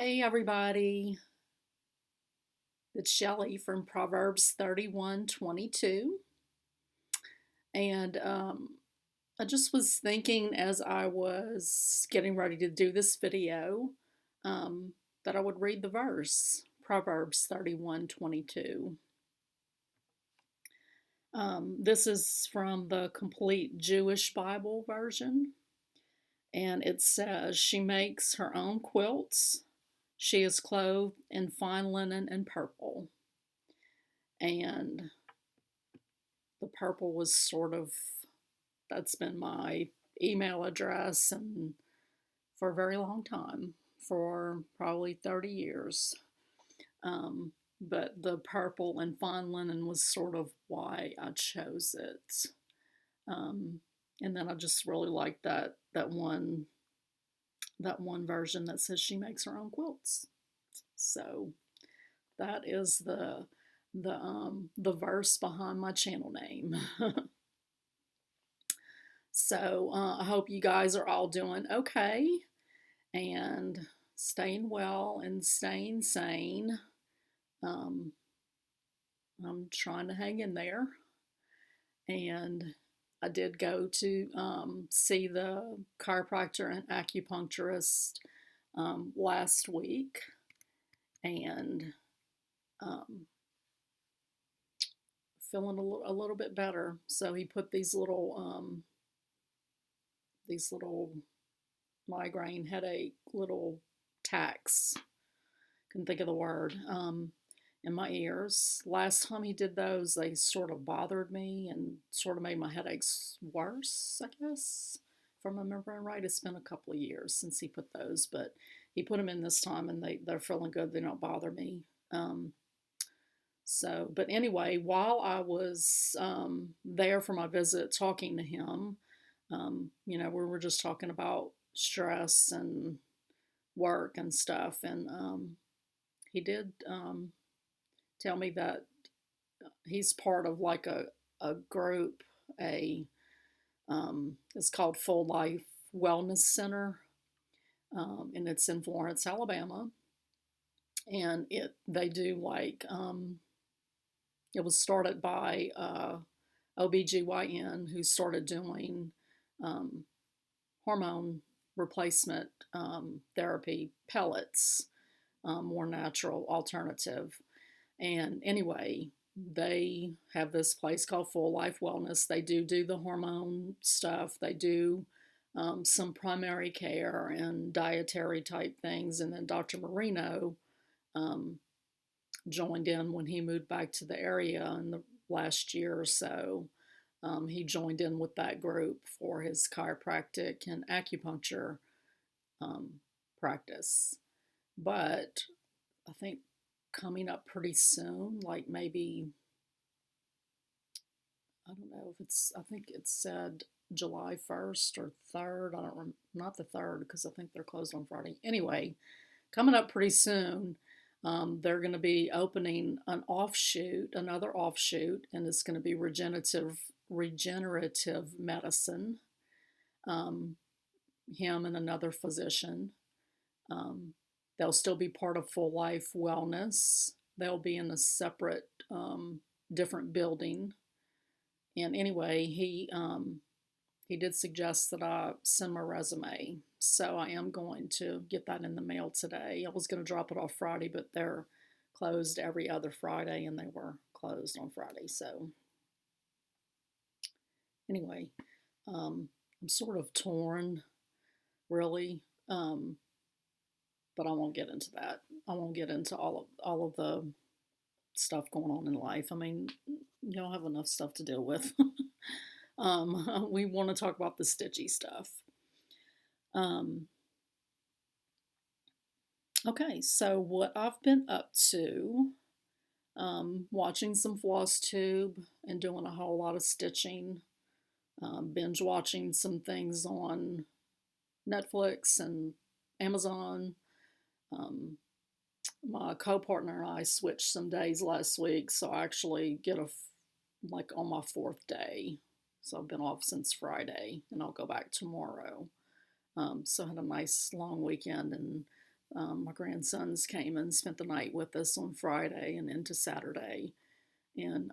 Hey everybody, it's Shelley from Proverbs 31:22. And I just was thinking as I was getting ready to do this video um, that I would read the verse, Proverbs 31:22. This is from the complete Jewish Bible version, and it says, "She makes her own quilts. She is clothed in fine linen and purple." And the purple was that's been my email address and for a very long time, for probably 30 years. But the purple and fine linen was sort of why I chose it. Um, and then I just really like that one version that says she makes her own quilts. So that is the verse behind my channel name. So I hope you guys are all doing okay and staying well and staying sane. Um, I'm trying to hang in there. And I did go to see the chiropractor and acupuncturist last week, and um, feeling a little bit better. So he put these little migraine headache little tacks, couldn't think of the word, in my ears. Last time he did those, they sort of bothered me and sort of made my headaches worse, I guess. If I'm remembering right, it's been a couple of years since he put those, but he put them in this time and they're feeling good. They don't bother me. But anyway, while I was there for my visit talking to him, we were just talking about stress and work and stuff. And he did tell me that he's part of like a group, it's called Full Life Wellness Center, and it's in Florence, Alabama. And they do like, it was started by OBGYN who started doing um, hormone replacement therapy pellets, more natural alternative. And anyway, they have this place called Full Life Wellness. They do the hormone stuff. They do some primary care and dietary type things. And then Dr. Marino um, joined in when he moved back to the area in the last year or so. He joined in with that group for his chiropractic and acupuncture practice. But I think coming up pretty soon, like maybe, I don't know if I think it said July 1st or 3rd. I don't remember, not the 3rd because I think they're closed on Friday. Anyway, coming up pretty soon, they're going to be opening another offshoot, and it's going to be regenerative medicine. Him and another physician. Um, they'll still be part of Full Life Wellness. They'll be in a separate, different building. And anyway, he did suggest that I send my resume. So I am going to get that in the mail today. I was going to drop it off Friday, but they're closed every other Friday, and they were closed on Friday. So anyway, I'm sort of torn, really. But I won't get into that. I won't get into all of the stuff going on in life. I mean, you don't have enough stuff to deal with. We want to talk about the Stitchy stuff. Okay, so what I've been up to, watching some FlossTube and doing a whole lot of stitching, binge watching some things on Netflix and Amazon. My co-partner and I switched some days last week, so I actually get like on my 4th day. So I've been off since Friday, and I'll go back tomorrow. So I had a nice long weekend and My grandsons came and spent the night with us on Friday and into Saturday. And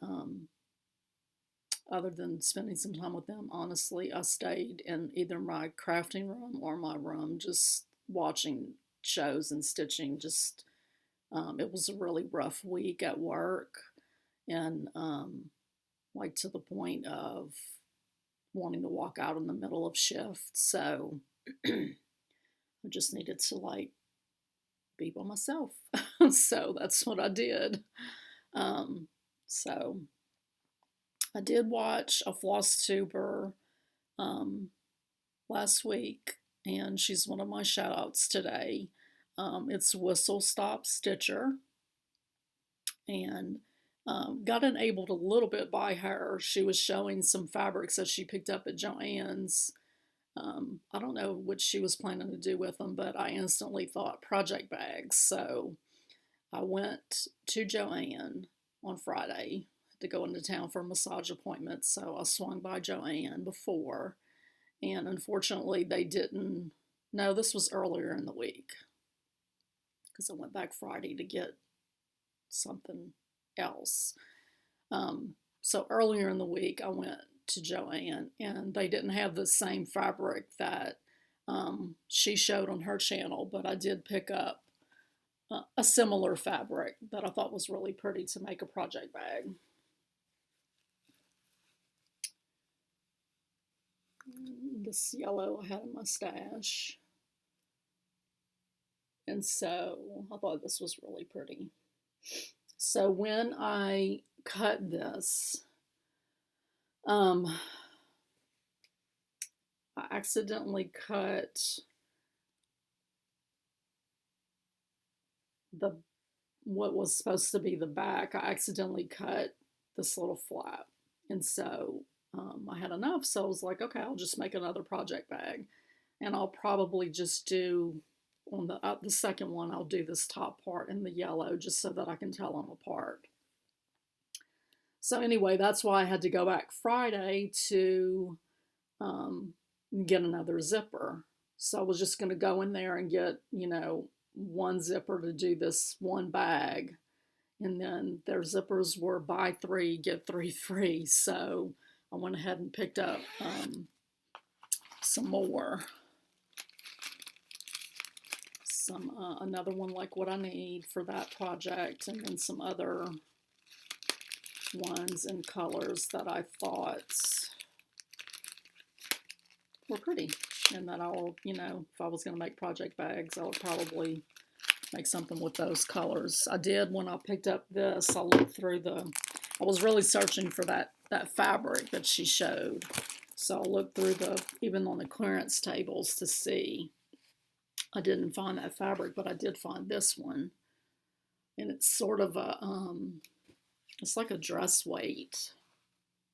other than spending some time with them, honestly, I stayed in either my crafting room or my room just watching shows and stitching. Just, it was a really rough week at work. And like to the point of wanting to walk out in the middle of shift. So I just needed to like be by myself. So that's what I did. So I did watch a floss tuber last week, and she's one of my shout outs today. It's Whistle Stop Stitcher, and got enabled a little bit by her. She was showing some fabrics that she picked up at Joann's. I don't know what she was planning to do with them, but I instantly thought project bags. So I went to Joann on Friday to go into town for a massage appointment. So I swung by Joann before, and unfortunately they didn't. No, this was earlier in the week because I went back Friday to get something else. So earlier in the week, I went to Joann, and they didn't have the same fabric that she showed on her channel, but I did pick up a similar fabric that I thought was really pretty to make a project bag. This yellow I had in my stash, and so I thought this was really pretty. So when I cut this, I accidentally cut what was supposed to be the back. I accidentally cut this little flap, and so I had enough. So I was like, okay, I'll just make another project bag, and I'll probably just do on the second one. I'll do this top part in the yellow just so that I can tell them apart. So anyway, that's why I had to go back Friday to get another zipper. So I was just going to go in there and get, one zipper to do this one bag. And then their zippers were buy 3, get 3 free. So I went ahead and picked up some more. Another one like what I need for that project, and then some other ones in colors that I thought were pretty, and that I'll, if I was going to make project bags, I would probably make something with those colors. I did, when I picked up this, I looked through I was really searching for that fabric that she showed. So I looked through even on the clearance tables to see. I didn't find that fabric, but I did find this one. And it's sort of it's like a dress weight.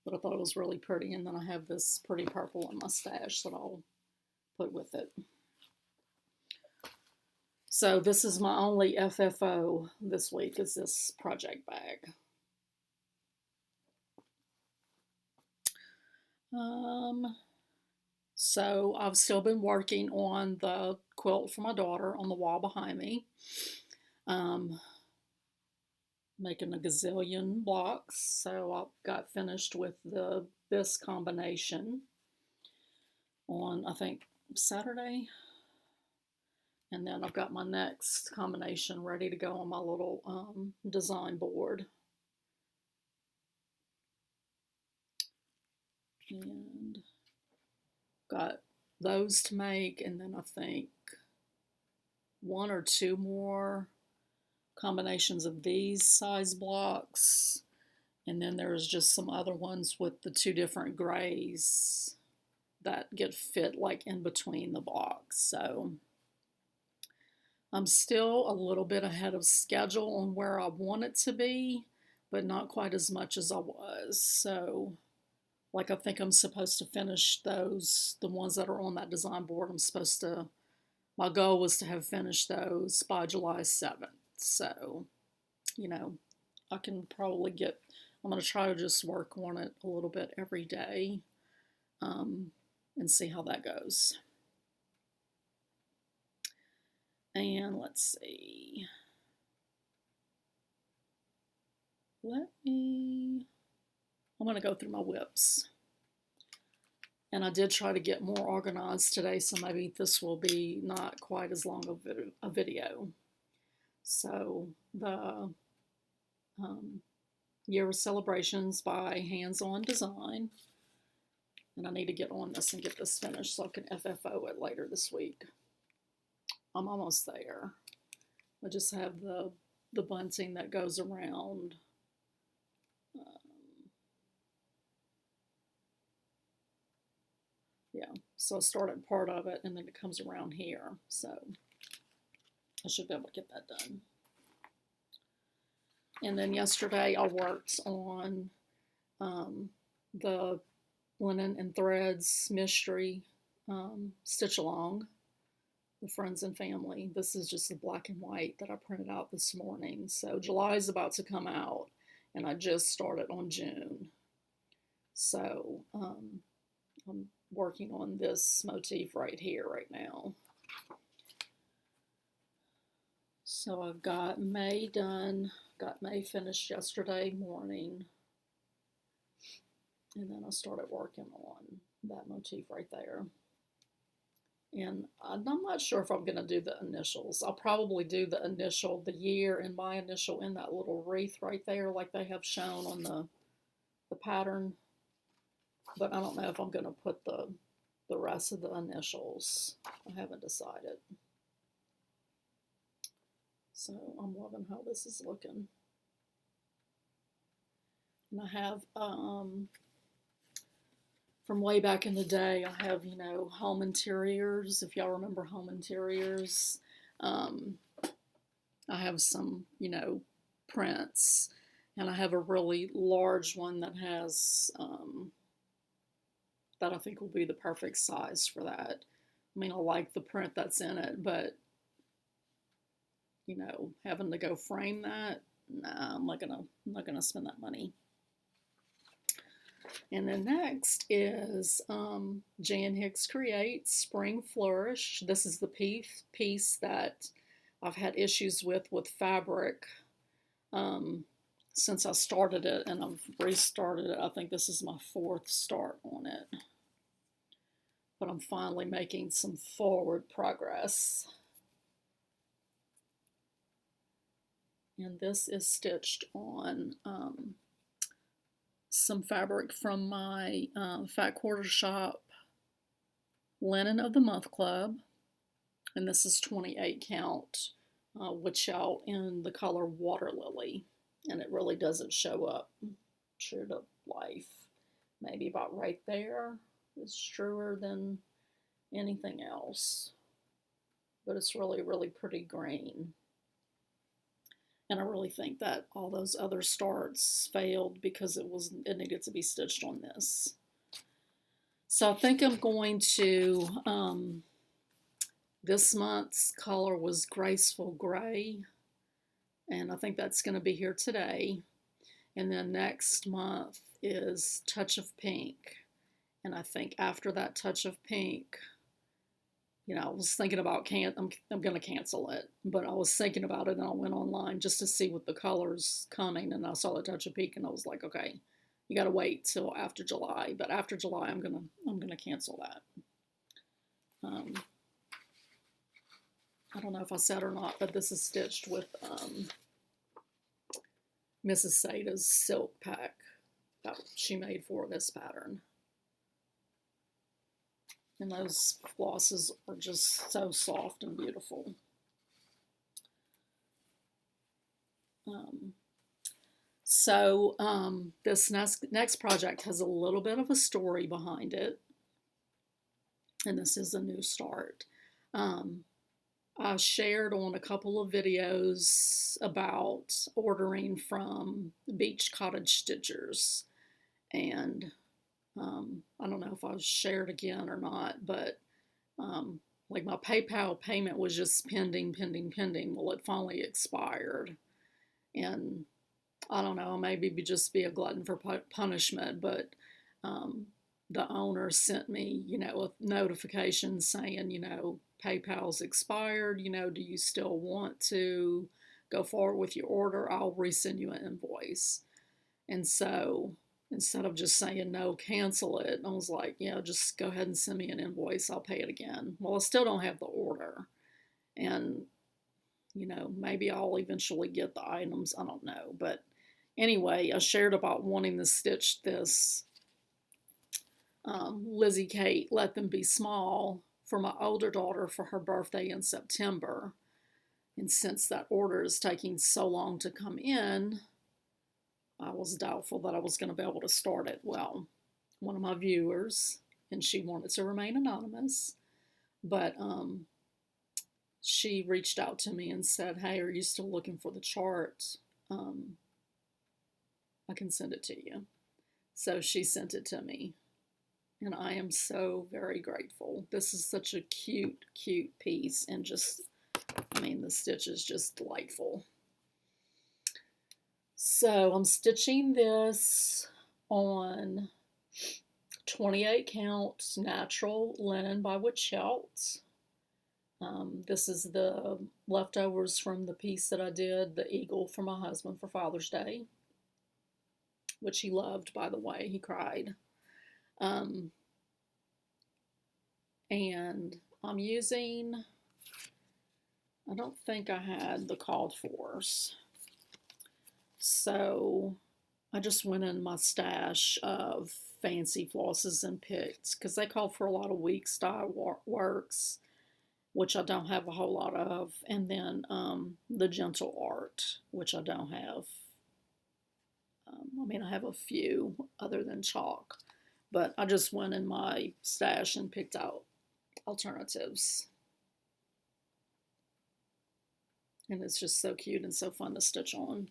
But I thought it was really pretty. And then I have this pretty purple in my stash that I'll put with it. So this is my only FFO this week, is this project bag. So I've still been working on the quilt for my daughter on the wall behind me. Making a gazillion blocks. So I got finished with this combination on, I think, Saturday. And then I've got my next combination ready to go on my little design board. And got those to make, and then I think 1 or 2 more combinations of these size blocks. And then there's just some other ones with the 2 different grays that get fit like in between the blocks. So I'm still a little bit ahead of schedule on where I want it to be, but not quite as much as I was. So like, I think I'm supposed to finish those, the ones that are on that design board. My goal was to have finished those by July 7th. So, I can probably I'm going to try to just work on it a little bit every day and see how that goes. And let's see. I'm going to go through my whips. And I did try to get more organized today, so maybe this will be not quite as long of a video. So the Year of Celebrations by Hands On Design. And I need to get on this and get this finished so I can FFO it later this week. I'm almost there. I just have the bunting that goes around. Yeah, so I started part of it and then it comes around here. So I should be able to get that done. And then yesterday I worked on the Linen and Threads Mystery Stitch Along, the Friends and Family. This is just the black and white that I printed out this morning. So July is about to come out and I just started on June. So I'm working on this motif right here right now. So I've got May done, got May finished yesterday morning, and then I started working on that motif right there. And I'm not sure if I'm going to do the initials. I'll probably do the initial, the year, and my initial in that little wreath right there like they have shown on the pattern. But I don't know if I'm going to put the rest of the initials. I haven't decided. So I'm loving how this is looking. And I have, from way back in the day, I have, home interiors. If y'all remember home interiors, I have some, prints. And I have a really large one that has, that I think will be the perfect size for that. I mean, I like the print that's in it, but, having to go frame that, nah, I'm not gonna spend that money. And then next is Jan Hicks Creates Spring Flourish. This is the piece that I've had issues with fabric since I started it, and I've restarted it. I think this is my 4th start on it. But I'm finally making some forward progress. And this is stitched on some fabric from my Fat Quarter Shop Linen of the Month Club. And this is 28 count witch out in the color Water Lily. And it really doesn't show up true to life. Maybe about right there. It's truer than anything else. But it's really, really pretty green. And I really think that all those other starts failed because it needed to be stitched on this. So I think I'm going to, this month's color was Graceful Gray. And I think that's going to be here today. And then next month is Touch of Pink. And I think after that Touch of Pink, I was thinking about I'm going to cancel it, but I was thinking about it and I went online just to see what the color's coming, and I saw the Touch of Pink and I was like, okay, you got to wait till after July. But after July, I'm gonna cancel that. I don't know if I said or not, but this is stitched with Mrs. Sada's silk pack that she made for this pattern. And those flosses are just so soft and beautiful. This next project has a little bit of a story behind it. And this is a new start. I shared on a couple of videos about ordering from Beach Cottage Stitchers. And I don't know if I'll share it again or not, but like my PayPal payment was just pending. Well, it finally expired. And I don't know, maybe just be a glutton for punishment, but the owner sent me, a notification saying, PayPal's expired, you know, do you still want to go forward with your order? I'll resend you an invoice. And so instead of just saying no, cancel it, I was like, yeah, just go ahead and send me an invoice. I'll pay it again. Well, I still don't have the order. And, you know, maybe I'll eventually get the items. I don't know. But anyway, I shared about wanting to stitch this Lizzie Kate Let Them Be Small for my older daughter for her birthday in September. And since that order is taking so long to come in, I was doubtful that I was going to be able to start it. Well, one of my viewers, and she wanted to remain anonymous, but she reached out to me and said, hey, are you still looking for the chart? I can send it to you. So she sent it to me, and I am so very grateful. This is such a cute, cute piece, and just, I mean, the stitch is just delightful. So I'm stitching this on 28 count natural linen by Witchelt. This is the leftovers from the piece that I did, the eagle for my husband for Father's Day, which he loved, by the way. He cried. And I'm using, I don't think I had the called fors. So I just went in my stash of fancy flosses and picked, because they called for a lot of weak style works, which I don't have a whole lot of, and then the gentle art, which I don't have. I mean, I have a few other than chalk, but I just went in my stash and picked out alternatives. And it's just so cute and so fun to stitch on.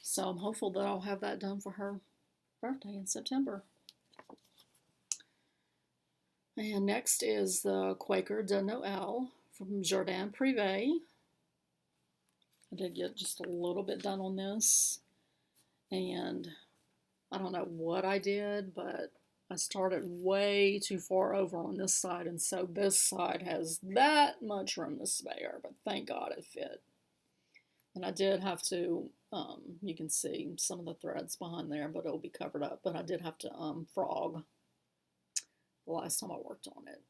So I'm hopeful that I'll have that done for her birthday in September. And next is the Quaker de Noël from Jardin Privé. I did get just a little bit done on this, and I don't know what I did, but I started way too far over on this side, and so this side has that much room to spare, but thank God it fit. And I did have to, you can see some of the threads behind there, but it'll be covered up, but I did have to frog the last time I worked on it.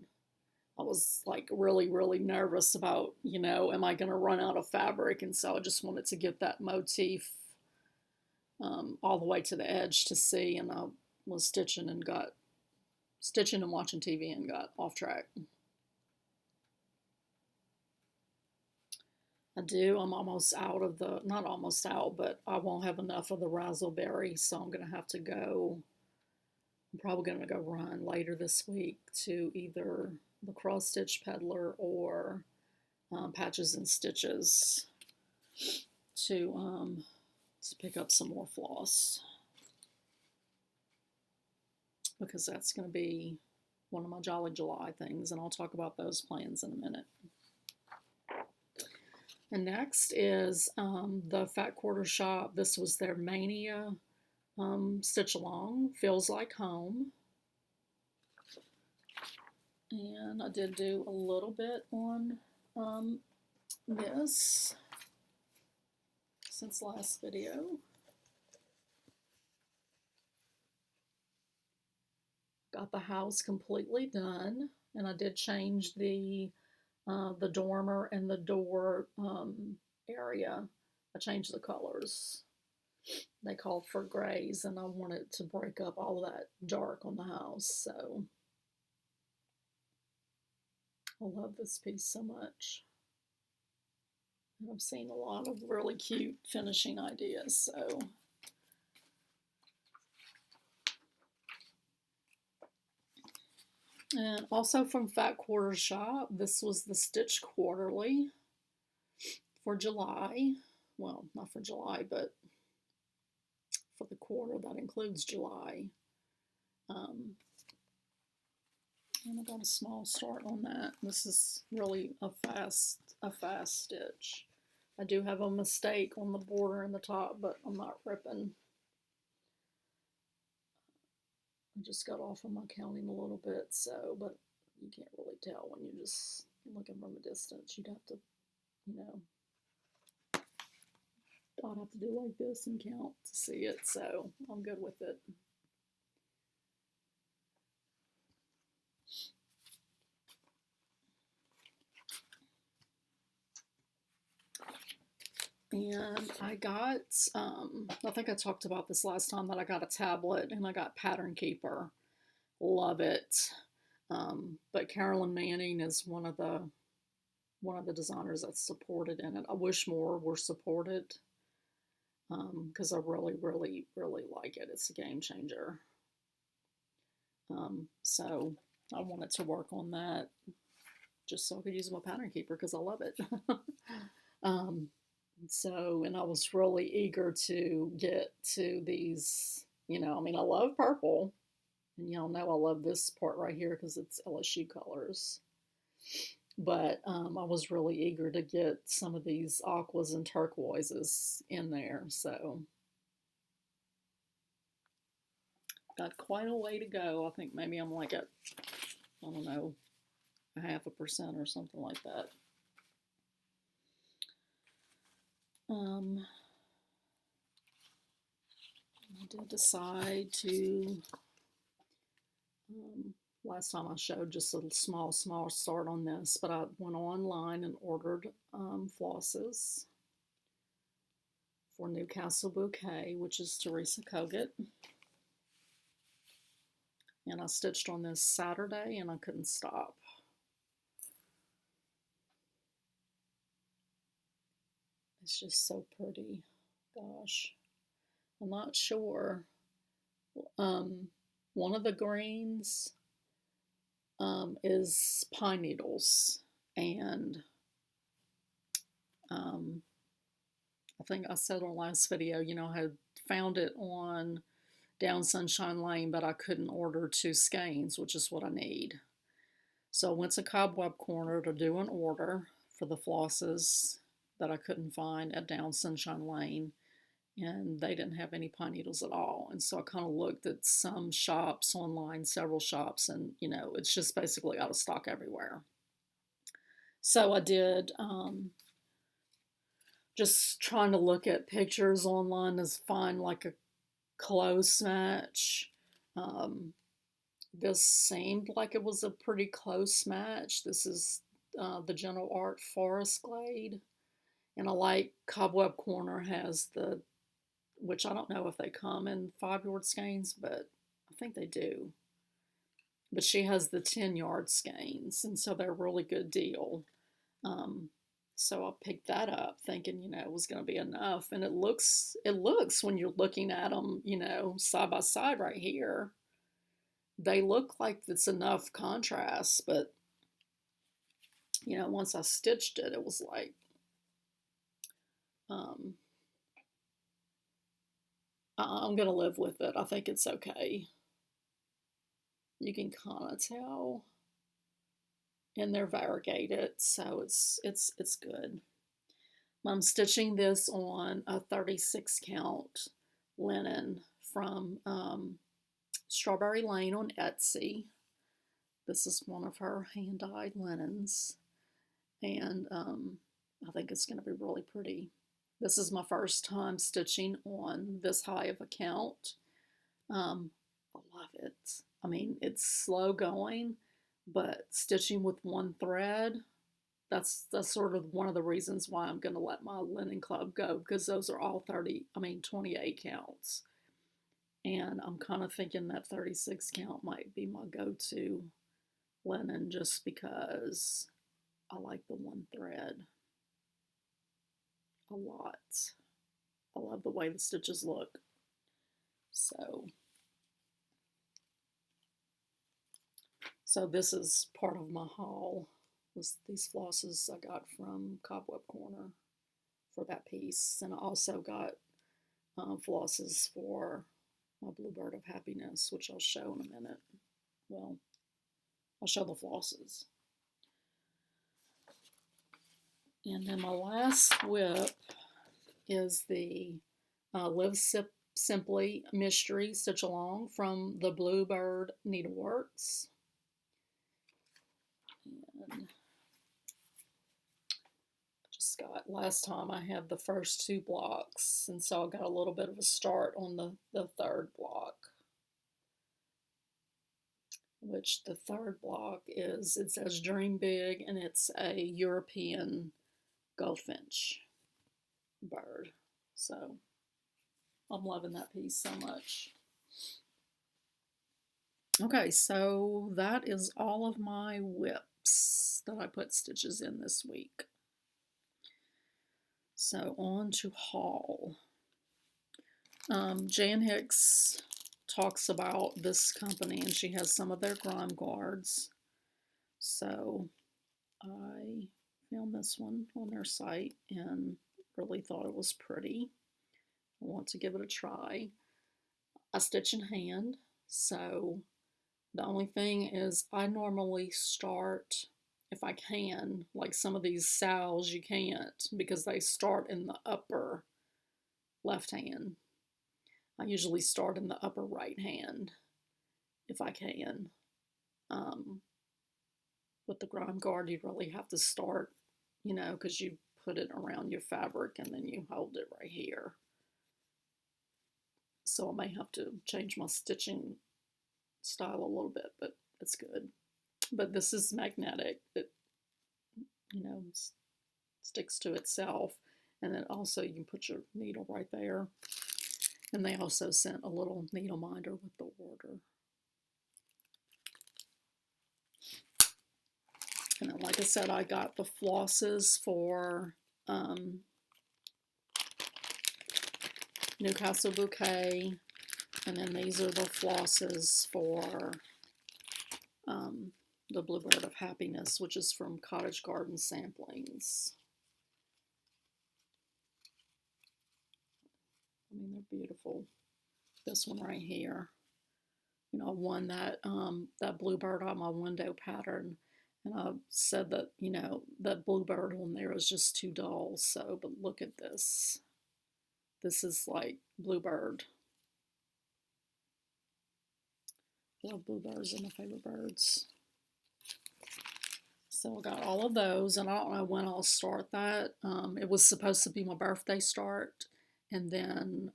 I was like really, really nervous about, you know, am I going to run out of fabric? And so I just wanted to get that motif all the way to the edge to see. And I was stitching and watching TV and got off track. I'm almost out of the, not almost out, but I won't have enough of the razzleberry. So I'm going to have to go, I'm probably going to go run later this week to either the Cross Stitch Peddler or Patches and Stitches to pick up some more floss, because that's going to be one of my Jolly July things, and I'll talk about those plans in a minute. And next is the Fat Quarter Shop. This was their Mania stitch along, Feels Like Home. And I did do a little bit on this since last video. Got the house completely done, and I did change the dormer and the door area. I changed the colors. They called for grays, and I wanted to break up all of that dark on the house, so I love this piece so much. And I've seen a lot of really cute finishing ideas, so and also from Fat Quarter Shop, this was the Stitch Quarterly for July. Well, not for July, but for the quarter that includes July. And I got a small start on that. This is really a fast stitch. I do have a mistake on the border and the top, but I'm not ripping. I just got off on my counting a little bit, so, but you can't really tell when you're just looking from a distance. You'd have to, you know, I'd have to do like this and count to see it, so I'm good with it. And I got, I think I talked about this last time, that I got a tablet and I got Pattern Keeper. Love it. But Carolyn Manning is one of the designers that's supported in it. I wish more were supported, because I really, really, really like it. It's a game changer. So I wanted to work on that just so I could use my Pattern Keeper because I love it. And I was really eager to get to these, I mean, I love purple, and y'all know I love this part right here because it's LSU colors. But I was really eager to get some of these aquas and turquoises in there, so got quite a way to go. I think maybe I'm like at, I don't know, 0.5% or something like that. I did decide to, last time I showed just a small start on this, but I went online and ordered flosses for Newcastle Bouquet, which is Teresa Kogut. And I stitched on this Saturday and I couldn't stop. It's just so pretty. Gosh. I'm not sure. One of the greens is pine needles, and I think I said on last video, I had found it on Down Sunshine Lane, but I couldn't order 2 skeins, which is what I need. So I went to Cobweb Corner to do an order for the flosses that I couldn't find at Down Sunshine Lane, and they didn't have any pine needles at all. And so I kind of looked at some shops online, several shops, and it's just basically out of stock everywhere. So I did, just trying to look at pictures online to find like a close match. This seemed like it was a pretty close match. This is the Gentle Art Forest Glade, and I like Cobweb Corner has the, which I don't know if they come in 5-yard skeins, but I think they do. But she has the 10-yard skeins, and so they're a really good deal. So I picked that up thinking, it was going to be enough. And it looks when you're looking at them, side by side right here, they look like it's enough contrast. But, once I stitched it, it was like, I'm going to live with it. I think it's okay. You can kind of tell. And they're variegated, so it's good. I'm stitching this on a 36 count linen from Strawberry Lane on Etsy. This is one of her hand-dyed linens, and I think it's going to be really pretty. This is my first time stitching on this high of a count. I love it. I mean, it's slow going, but stitching with one thread, that's sort of one of the reasons why I'm going to let my linen club go, because those are all 28 counts. And I'm kind of thinking that 36 count might be my go-to linen, just because I like the one thread a lot. I love the way the stitches look. So this is part of my haul, was these flosses I got from Cobweb Corner for that piece. And I also got flosses for my Bluebird of Happiness, which I'll show in a minute. Well, I'll show the flosses. And then my last whip is the Live Simply Mystery Stitch Along from the Bluebird Needleworks. just got, last time I had the first 2 blocks, and so I got a little bit of a start on the third block, which the third block is, it says Dream Big, and it's a European goldfinch bird. So I'm loving that piece so much. Okay, so that is all of my whips that I put stitches in this week. So on to haul. Jan Hicks talks about this company, and she has some of their grime guards. So I found this one on their site and really thought it was pretty. I want to give it a try. I stitch in hand, so the only thing is I normally start, if I can, like some of these sows you can't because they start in the upper left hand. I usually start in the upper right hand if I can. With the grime guard, you really have to start, you know, because you put it around your fabric and then you hold it right here. So I may have to change my stitching style a little bit, but it's good. But this is magnetic. It, you know, sticks to itself. And then also you can put your needle right there. And they also sent a little needle minder with the order. And then, like I said, I got the flosses for Newcastle Bouquet. And then these are the flosses for the Bluebird of Happiness, which is from Cottage Garden Samplings. I mean, they're beautiful. This one right here, you know, I won that that bluebird on my window pattern, and I said that, you know, that bluebird on there is just too dull. So, but look at this. This is like bluebird. I love bluebirds, are my favorite birds. So I got all of those, and I don't know when I'll start that. It was supposed to be my birthday start, and then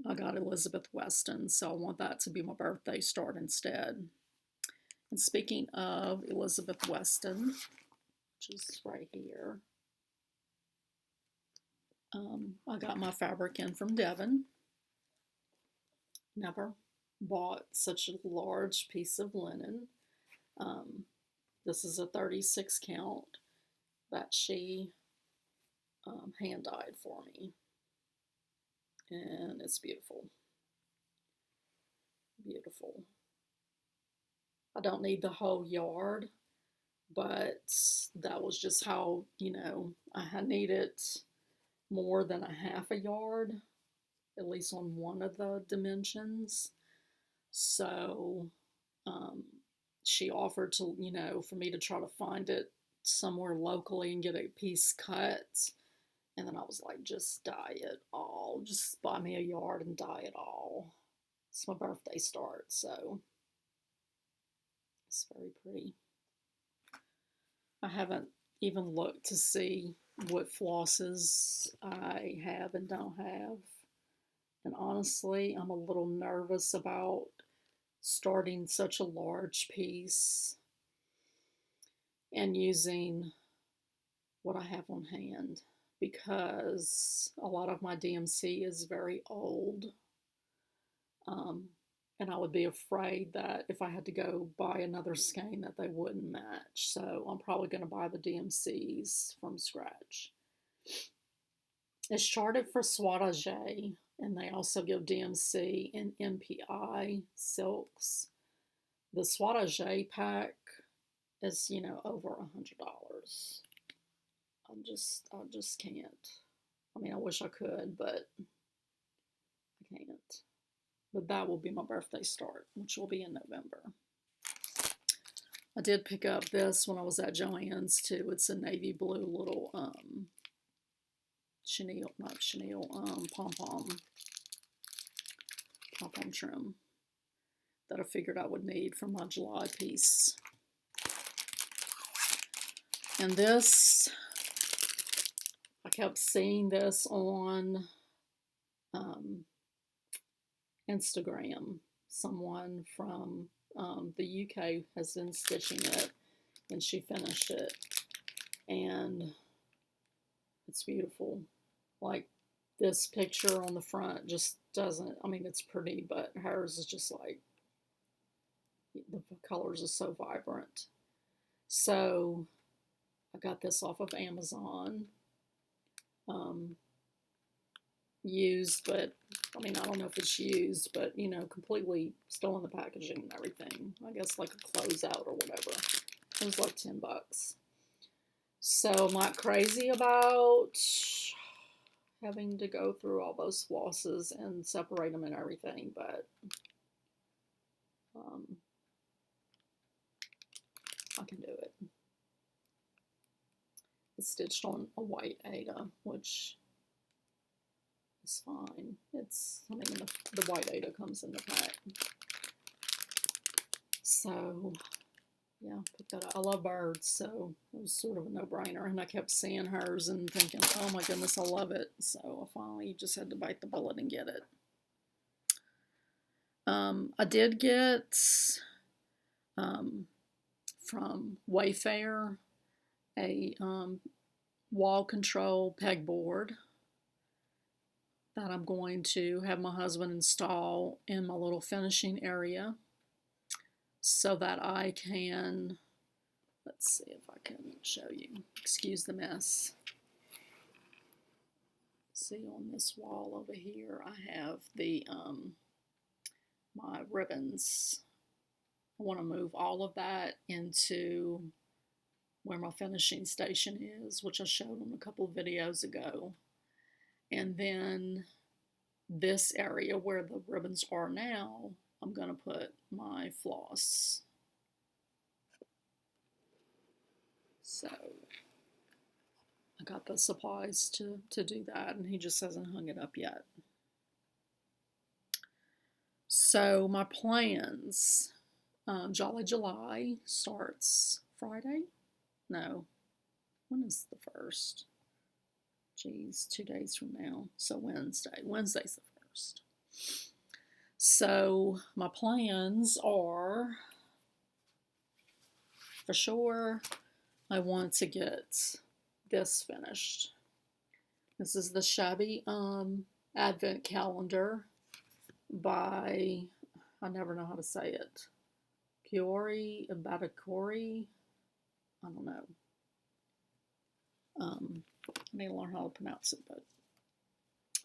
I got Elizabeth Weston, so I want that to be my birthday start instead. And speaking of Elizabeth Weston, which is right here, I got my fabric in from Devon. Never bought such a large piece of linen. This is a 36 count that she hand dyed for me. And it's beautiful. Beautiful. I don't need the whole yard, but that was just how, you know, I needed more than a half a yard, at least on one of the dimensions. So she offered to, you know, for me to try to find it somewhere locally and get a piece cut. And then I was like, just dye it all. Just buy me a yard and dye it all. It's my birthday start, so it's very pretty. I haven't even looked to see what flosses I have and don't have. And honestly, I'm a little nervous about starting such a large piece and using what I have on hand, because a lot of my DMC is very old. And I would be afraid that if I had to go buy another skein that they wouldn't match. So I'm probably going to buy the DMCs from scratch. It's charted for Swatagé, and they also give DMC and MPI silks. The Swatagé pack is, you know, over $100. I just can't. I mean, I wish I could, but I can't. But that will be my birthday start, which will be in November. I did pick up this when I was at Joann's too. It's a navy blue little pom-pom trim that I figured I would need for my July piece. And this kept seeing this on Instagram. Someone from the UK has been stitching it, and she finished it, and it's beautiful. Like, this picture on the front just doesn't, I mean, it's pretty, but hers is just like, the colors are so vibrant. So I got this off of Amazon. Used, but I mean, I don't know if it's used, but you know, completely still in the packaging and everything. I guess like a closeout or whatever. It was like $10. So I'm not crazy about having to go through all those flosses and separate them and everything, but I can do it. It's stitched on a white Aida, which is fine. It's, I mean, the white Aida comes in the pack. So, yeah, pick that up. I love birds, so it was sort of a no-brainer. And I kept seeing hers and thinking, oh my goodness, I love it. So I finally just had to bite the bullet and get it. I did get from Wayfair a wall control pegboard that I'm going to have my husband install in my little finishing area so that I can, let's see if I can show you. Excuse the mess. See, on this wall over here, I have the my ribbons. I want to move all of that into where my finishing station is, which I showed on a couple of videos ago. And then this area where the ribbons are now, I'm going to put my floss. So I got the supplies to do that, and he just hasn't hung it up yet. So my plans, Jolly July starts Friday. No, when is the 1st? Geez, 2 days from now. So Wednesday. Wednesday's the 1st. So my plans are, for sure, I want to get this finished. This is the Shabby Advent Calendar by, I never know how to say it, Kiori Abadakori. I don't know. I need to learn how to pronounce it, but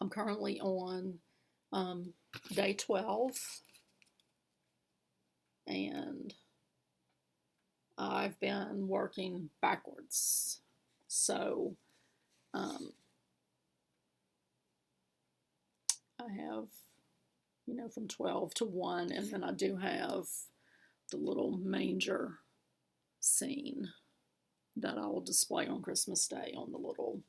I'm currently on day 12, and I've been working backwards. So I have, you know, from 12 to 1, and then I do have the little manger scene that I will display on Christmas Day on the little,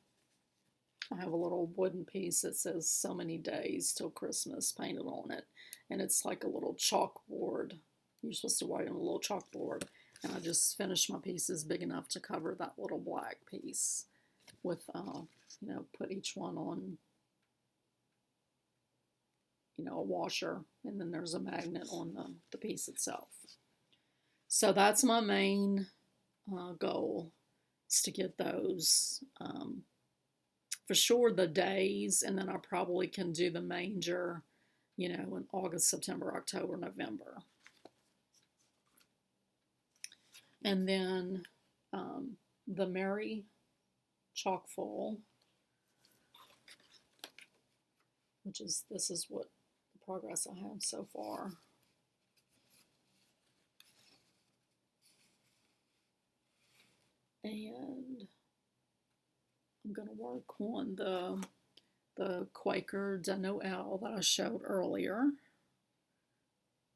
I have a little wooden piece that says so many days till Christmas painted on it, and it's like a little chalkboard. You're supposed to write on a little chalkboard, and I just finished my pieces big enough to cover that little black piece with, you know, put each one on, you know, a washer, and then there's a magnet on the piece itself. So that's my main goal, is to get those. For sure the days, and then I probably can do the manger, you know, in August, September, October, November. And then the Mary Chalkful, which is, this is what the progress I have so far. And I'm going to work on the Quaker de Noël that I showed earlier.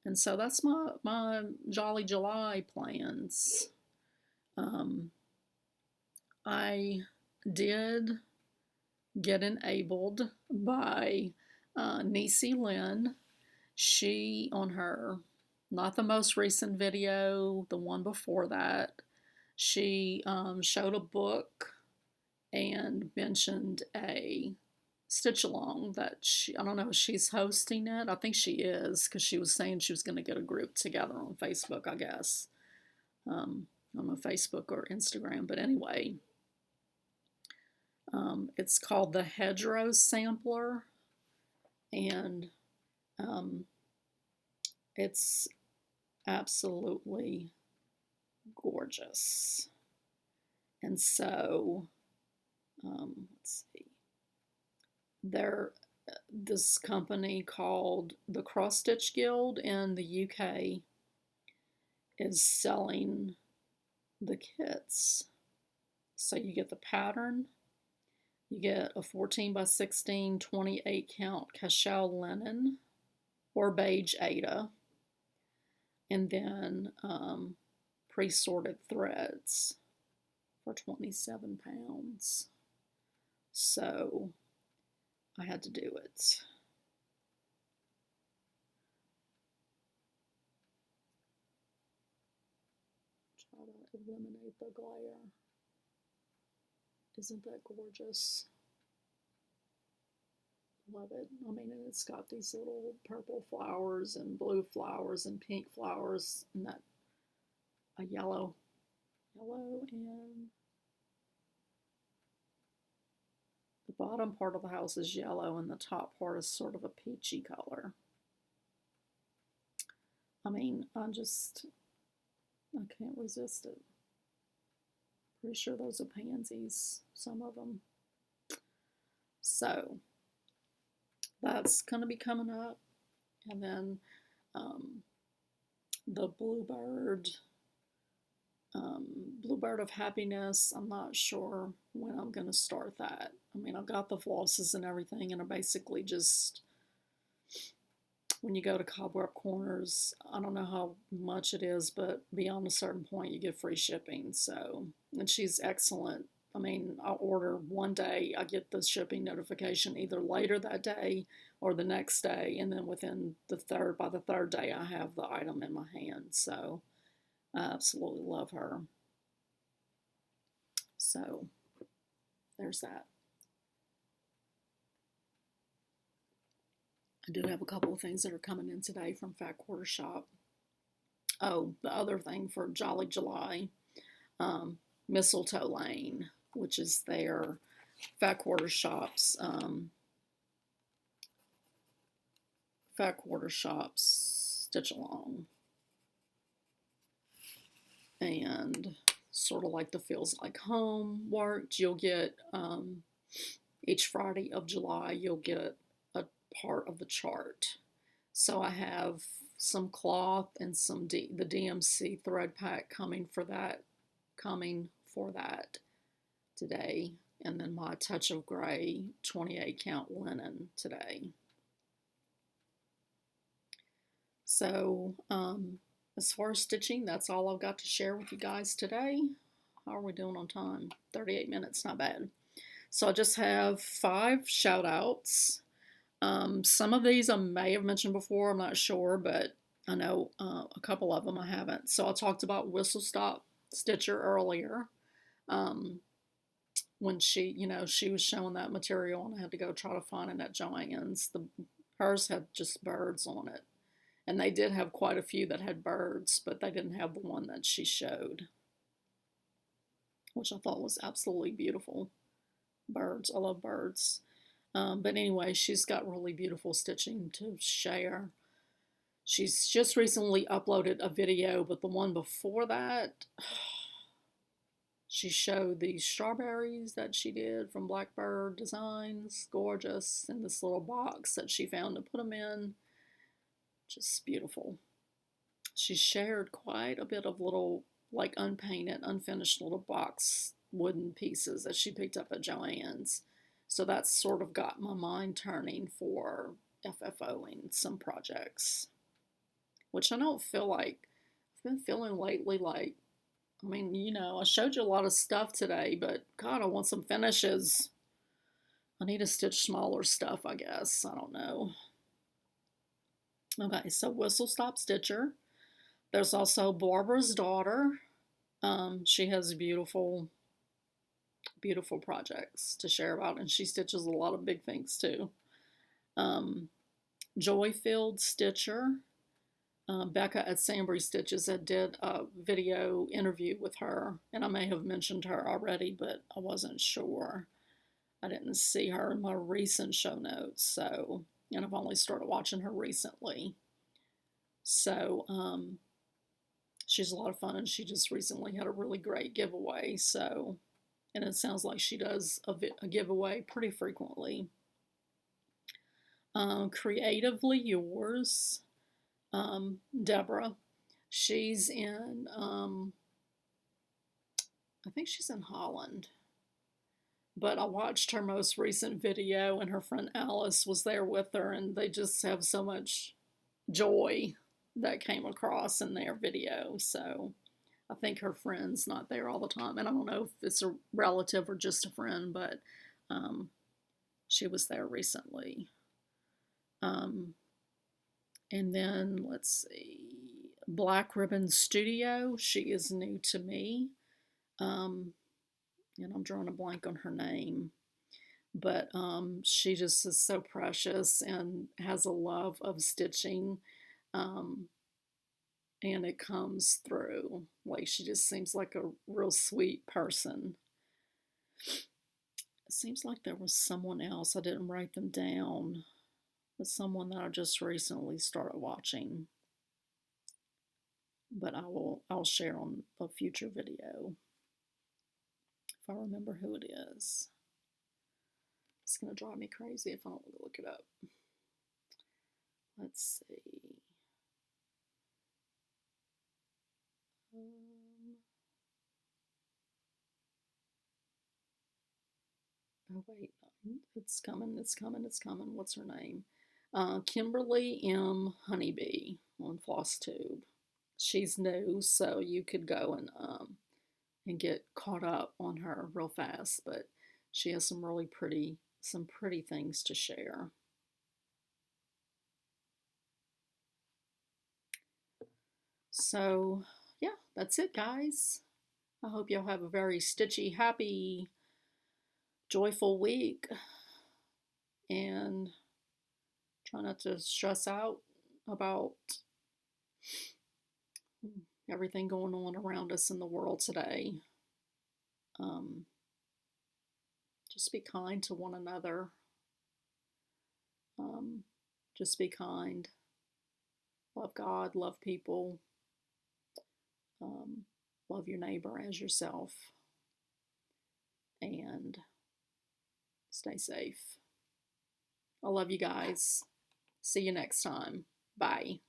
And so that's my Jolly July plans. I did get enabled by Niecy Lynn. She, on her, not the most recent video, the one before that, she showed a book, and mentioned a stitch along that I don't know if she's hosting it. I think she is, because she was saying she was going to get a group together on Facebook, I guess. I don't know, Facebook or Instagram, but anyway, it's called the Hedgerow Sampler, and it's absolutely gorgeous. And so, let's see, this company called the Cross Stitch Guild in the UK is selling the kits. So you get the pattern, you get a 14 by 16, 28 count cashel linen or beige Aida, and then pre-sorted threads for £27. So I had to do it. Try to eliminate the glare. Isn't that gorgeous? Love it. I mean, and it's got these little purple flowers and blue flowers and pink flowers and that a yellow and the bottom part of the house is yellow and the top part is sort of a peachy color. I mean, I can't resist it. Pretty sure those are pansies, some of them. So that's going to be coming up. And then the Bluebird of Happiness, I'm not sure when I'm going to start that. I mean, I've got the flosses and everything, and I basically just, when you go to Cobweb Corners, I don't know how much it is, but beyond a certain point, you get free shipping. So, and she's excellent. I mean, I'll order one day, I get the shipping notification either later that day or the next day, and then by the third day, I have the item in my hand. So, I absolutely love her. So, there's that. I do have a couple of things that are coming in today from Fat Quarter Shop. Oh, the other thing for Jolly July, Mistletoe Lane, which is their Fat Quarter Shop's stitch along, and sort of like the Feels Like Home worked. You'll get each Friday of July, you'll get a part of the chart. So I have some cloth and some the DMC thread pack coming for that today, and then my Touch of Gray 28 count linen today. So as far as stitching, that's all I've got to share with you guys today. How are we doing on time? 38 minutes, not bad. So I just have 5 shout outs. Some of these I may have mentioned before, I'm not sure, but I know a couple of them I haven't. So I talked about Whistle Stop Stitcher earlier. When she was showing that material and I had to go try to find it at Joann's. Hers had just birds on it. And they did have quite a few that had birds, but they didn't have the one that she showed, which I thought was absolutely beautiful. Birds, I love birds. But anyway, she's got really beautiful stitching to share. She's just recently uploaded a video, but the one before that, she showed these strawberries that she did from Blackbird Designs. Gorgeous. In this little box that she found to put them in. Just beautiful. She shared quite a bit of little, like, unpainted, unfinished little box wooden pieces that she picked up at Joann's. So that's sort of got my mind turning for FFOing some projects, which I don't feel like I've been feeling lately. Like, I mean, I showed you a lot of stuff today, but God, I want some finishes. I need to stitch smaller stuff, I guess. I don't know. Okay, so Whistle Stop Stitcher. There's also Barbara's Daughter. She has beautiful beautiful projects to share about, and she stitches a lot of big things too. Joy-filled Stitcher. Becca at Sambry Stitches had did a video interview with her, and I may have mentioned her already, but I wasn't sure. I didn't see her in my recent show notes, so, and I've only started watching her recently. So, she's a lot of fun, and she just recently had a really great giveaway, so, and it sounds like she does a giveaway pretty frequently. Creatively Yours, Deborah. She's in, I think she's in Holland. But I watched her most recent video, and her friend Alice was there with her, and they just have so much joy that came across in their video. So I think her friend's not there all the time. And I don't know if it's a relative or just a friend, but she was there recently. And then, let's see, Black Ribbon Studio. She is new to me. And I'm drawing a blank on her name. But she just is so precious and has a love of stitching. And it comes through. Like, she just seems like a real sweet person. It seems like there was someone else. I didn't write them down. But someone that I just recently started watching. But I'll share on a future video if I remember who it is. It's going to drive me crazy if I don't look it up. Let's see. Oh, wait. It's coming. What's her name? Kimberly M. Honeybee on FlossTube. She's new, so you could go and get caught up on her real fast, but she has some really pretty things to share. So, yeah, that's it, guys. I hope y'all have a very stitchy, happy, joyful week. And try not to stress out about everything going on around us in the world today. Just be kind to one another. Just be kind. Love God, love people. Love your neighbor as yourself. And stay safe. I love you guys. See you next time. Bye.